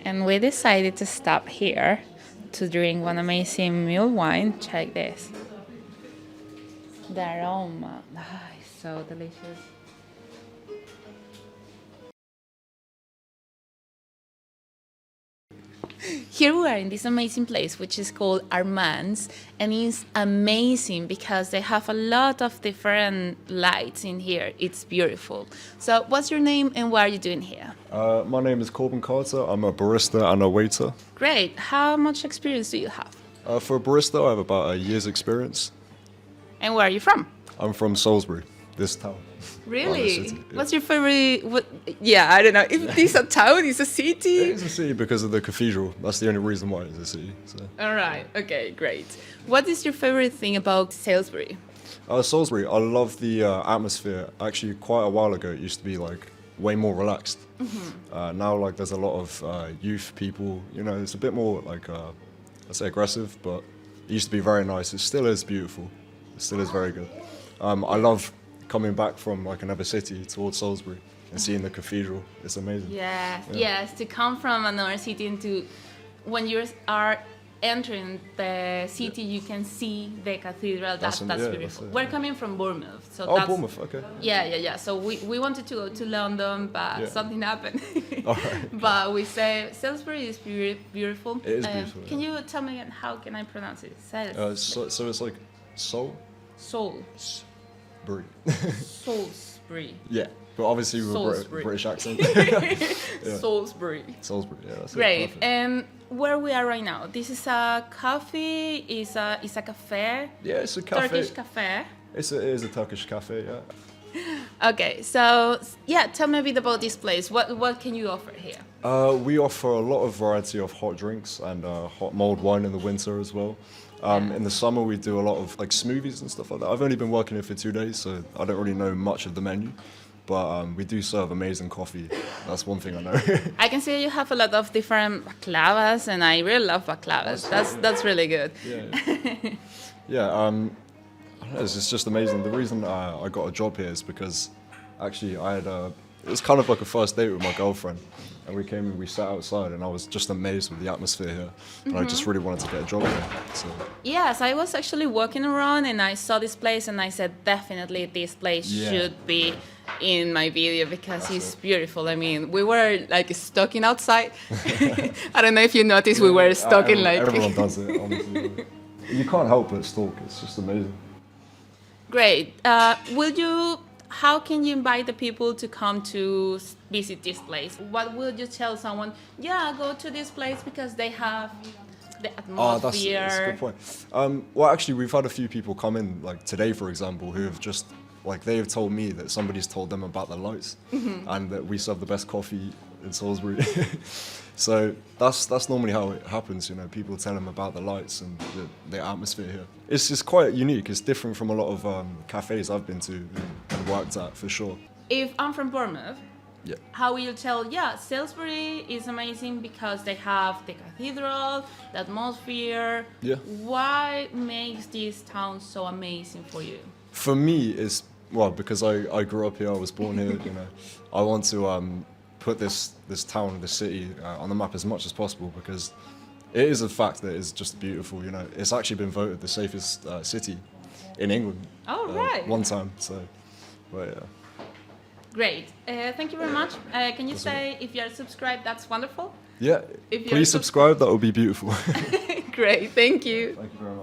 And we decided to stop here to drink one amazing mule wine. Check this. The aroma. It's so delicious. Here we are in this amazing place, which is called Armand's, and it's amazing because they have a lot of different lights in here. It's beautiful. So what's your name and what are you doing here? My name is Corbin Carter. I'm a barista and a waiter. Great. How much experience do you have? For a barista, I have about a year's experience. And where are you from? I'm from Salisbury, this town. Really? City, yeah. What's your favorite? I don't know. If this is a town, it's a city. It is a city because of the cathedral. That's the only reason why it's a city. So. All right. Okay, great. What is your favorite thing about Salisbury? Salisbury, I love the atmosphere. Actually, quite a while ago, it used to be like way more relaxed. Mm-hmm. Now, like, there's a lot of youth people. You know, it's a bit more like, let's say, aggressive, but it used to be very nice. It still is beautiful. It still is very good. I love coming back from like another city towards Salisbury and seeing the cathedral. It's amazing. Yes, to come from another city into when you are entering the city, you can see the cathedral. That's beautiful. We're coming from Bournemouth, so that's Bournemouth, okay. Yeah. So we wanted to go to London, but something happened. All right. But we say Salisbury is beautiful. It is beautiful. Can you tell me again how can I pronounce it? So it's like Salisbury. Salisbury. Yeah, but obviously with a British accent. Salisbury. Salisbury, yeah, that's great. It. And where we are right now, this is a coffee, is a cafe. Yeah, it's a cafe. Turkish cafe. It is a Turkish cafe, yeah. Okay, so tell me a bit about this place. What can you offer here? We offer a lot of variety of hot drinks and hot mulled wine in the winter as well. In the summer, we do a lot of like smoothies and stuff like that. I've only been working here for 2 days, so I don't really know much of the menu. But we do serve amazing coffee. That's one thing I know. I can see you have a lot of different baklavas, and I really love baklavas. That's really good. Yeah. It's just amazing. The reason I got a job here is because actually it was kind of like a first date with my girlfriend. And we came and we sat outside and I was just amazed with the atmosphere here. And I just really wanted to get a job here. So. Yes, I was actually walking around and I saw this place and I said, definitely this place should be in my video because it's beautiful. I mean, we were like stalking outside. I don't know if you noticed, we were stalking like... Everyone does it, honestly. You can't help but stalk, it's just amazing. Great. How can you invite the people to come to visit this place? What would you tell someone? Yeah, go to this place because they have the atmosphere. That's a good point. Well, actually, we've had a few people come in, like today, for example, who have just, like, they have told me that somebody's told them about the lights and that we serve the best coffee in Salisbury. So that's normally how it happens, you know, people tell them about the lights and the atmosphere here. It's just quite unique. It's different from a lot of cafes I've been to and worked at, for sure. If I'm from Bournemouth, how will you tell, Salisbury is amazing because they have the cathedral, the atmosphere. Yeah. What makes this town so amazing for you? For me, it's, because I grew up here, I was born here, you know. I want to put this town, this city on the map as much as possible because it is a fact that it's just beautiful, you know. It's actually been voted the safest city in England. Oh, right. One time, so, but yeah. Great. Thank you very much. Can you say if you are subscribed, that's wonderful? Yeah, please subscribe, that would be beautiful. Great, thank you. Thank you very much.